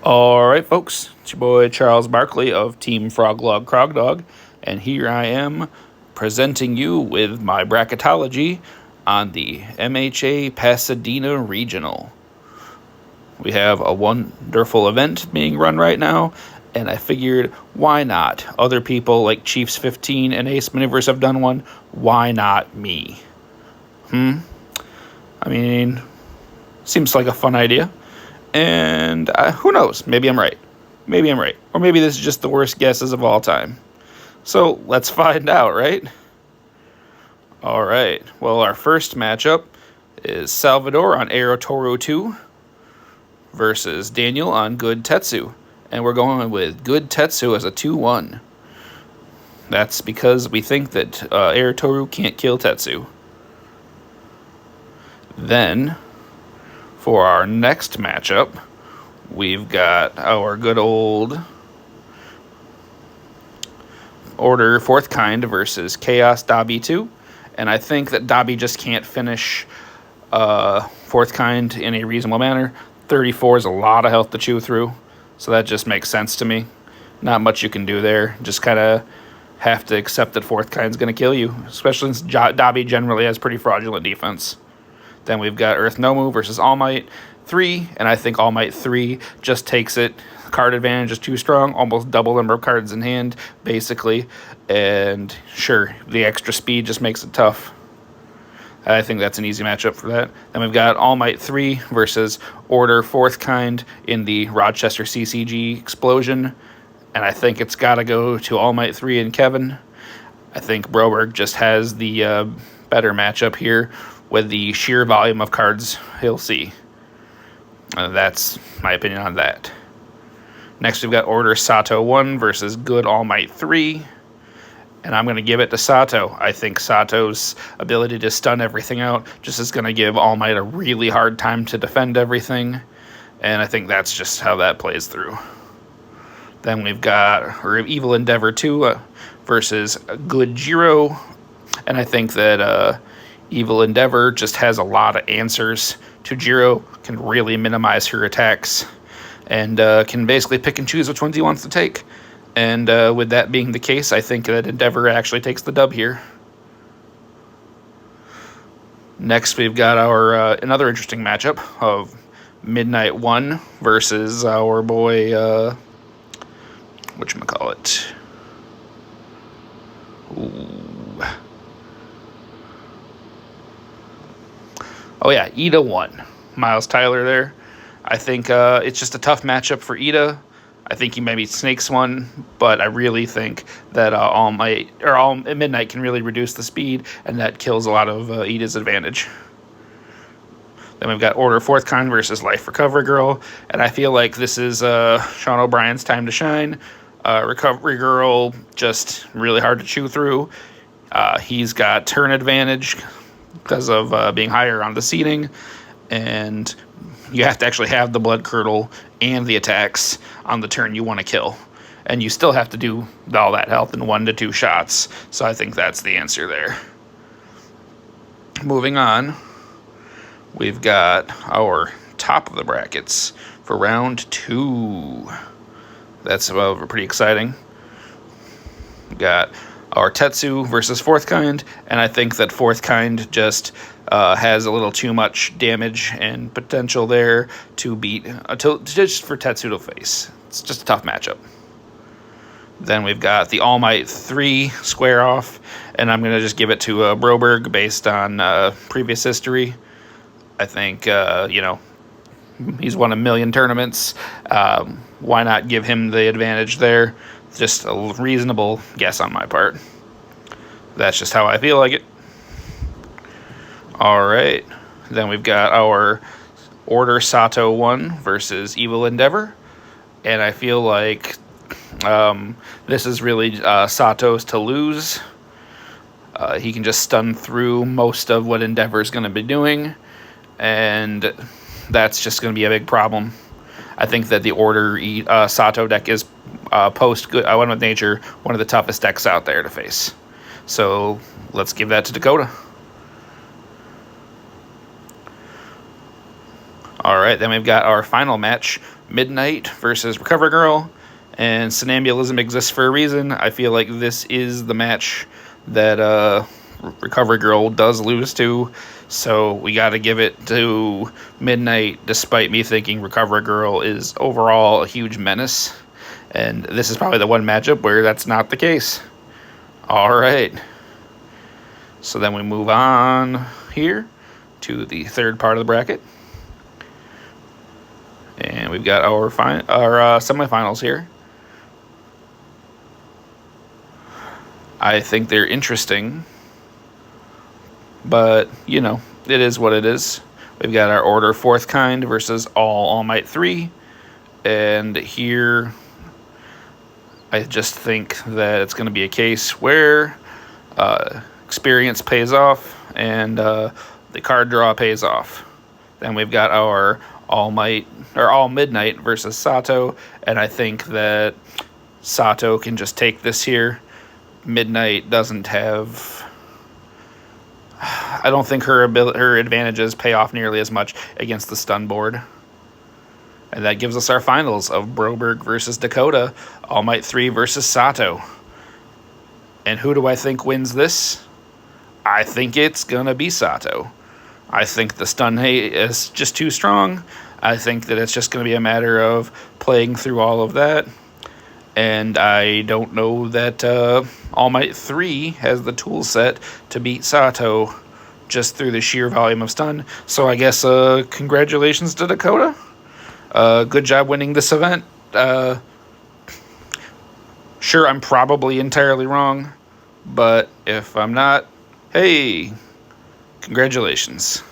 All right, folks, it's your boy Charles Barkley of Team Froglog Crogdog, and here I am presenting you with my bracketology on the MHA Pasadena Regional. We have a wonderful event being run right now, and I figured, why not? Other people like Chiefs15 and AceManeuvers have done one. Why not me? I mean, seems like a fun idea. And who knows? Maybe I'm right. Maybe I'm right. Or maybe this is just the worst guesses of all time. So let's find out, right? All right. Well, our first matchup is Salvador on Aero Toro 2 versus Daniel on Good Tetsu. And we're going with Good Tetsu as a 2-1. That's because we think that Aero Toru can't kill Tetsu. Then, for our next matchup, we've got our good old Order 4th Kind versus Chaos Dobby 2. And I think that Dobby just can't finish 4th Kind in a reasonable manner. 34 is a lot of health to chew through, so that just makes sense to me. Not much you can do there. Just kind of have to accept that 4th Kind's going to kill you, especially since Dobby generally has pretty fraudulent defense. Then we've got Earth Nomu versus All Might 3, and I think All Might 3 just takes it. Card advantage is too strong, almost double number of cards in hand, basically. And sure, the extra speed just makes it tough. I think that's an easy matchup for that. Then we've got All Might 3 versus Order 4th Kind in the Rochester CCG Explosion. And I think it's got to go to All Might 3 and Kevin. I think Broberg just has the better matchup here with the sheer volume of cards he'll see. That's my opinion on that. Next, we've got Order Sato 1 versus Good All Might 3. And I'm going to give it to Sato. I think Sato's ability to stun everything out just is going to give All Might a really hard time to defend everything. And I think that's just how that plays through. Then we've got Evil Endeavor 2 versus Good Jiro. And I think that Evil Endeavor just has a lot of answers to Jiro, can really minimize her attacks, and can basically pick and choose which ones he wants to take. And with that being the case, I think that Endeavor actually takes the dub here. Next, we've got our another interesting matchup of Midnight 1 versus our boy, whatchamacallit? Ooh. Oh, yeah, Ida 1. Miles Tyler there. I think it's just a tough matchup for Ida. I think he maybe snakes one, but I really think that All Midnight can really reduce the speed, and that kills a lot of Ida's advantage. Then we've got Order 4th Kind versus Life Recovery Girl, and I feel like this is Sean O'Brien's time to shine. Recovery Girl, just really hard to chew through. He's got turn advantage because of being higher on the seating, and you have to actually have the Blood Curdle and the attacks on the turn you want to kill, and you still have to do all that health in 1 to 2 shots, so I think that's the answer there. Moving on, we've got our top of the brackets for round 2. That's pretty exciting. We've got our Tetsu versus 4th Kind, and I think that 4th Kind just has a little too much damage and potential there to beat, just for Tetsu to face. It's just a tough matchup. Then we've got the All Might 3 square off, and I'm going to just give it to Broberg based on previous history. I think, he's won a million tournaments. Why not give him the advantage there? Just a reasonable guess on my part. That's just how I feel like it. All right. Then we've got our Order Sato 1 versus Evil Endeavor. And I feel like this is really Sato's to lose. He can just stun through most of what Endeavor's going to be doing. And that's just going to be a big problem. I think that the Order Sato deck is post-Good One with Nature, one of the toughest decks out there to face. So let's give that to Dakota. All right, then we've got our final match, Midnight versus Recover Girl. And Somnambulism exists for a reason. I feel like this is the match that Recover Girl does lose to. So we got to give it to Midnight, despite me thinking Recover Girl is overall a huge menace. And this is probably the one matchup where that's not the case. All right. So then we move on here to the third part of the bracket. And we've got our semifinals here. I think they're interesting, but, you know, it is what it is. We've got our Order Fourth Kind versus All Might 3. And here, I just think that it's going to be a case where experience pays off and the card draw pays off. Then we've got our All Midnight versus Sato, and I think that Sato can just take this here. Midnight doesn't have... I don't think her advantages pay off nearly as much against the stun board. And that gives us our finals of Broberg versus Dakota, All Might 3 versus Sato. And who do I think wins this? I think it's going to be Sato. I think the stun hate is just too strong. I think that it's just going to be a matter of playing through all of that. And I don't know that All Might 3 has the tool set to beat Sato just through the sheer volume of stun. So I guess congratulations to Dakota. Good job winning this event. Sure, I'm probably entirely wrong, but if I'm not, hey, congratulations.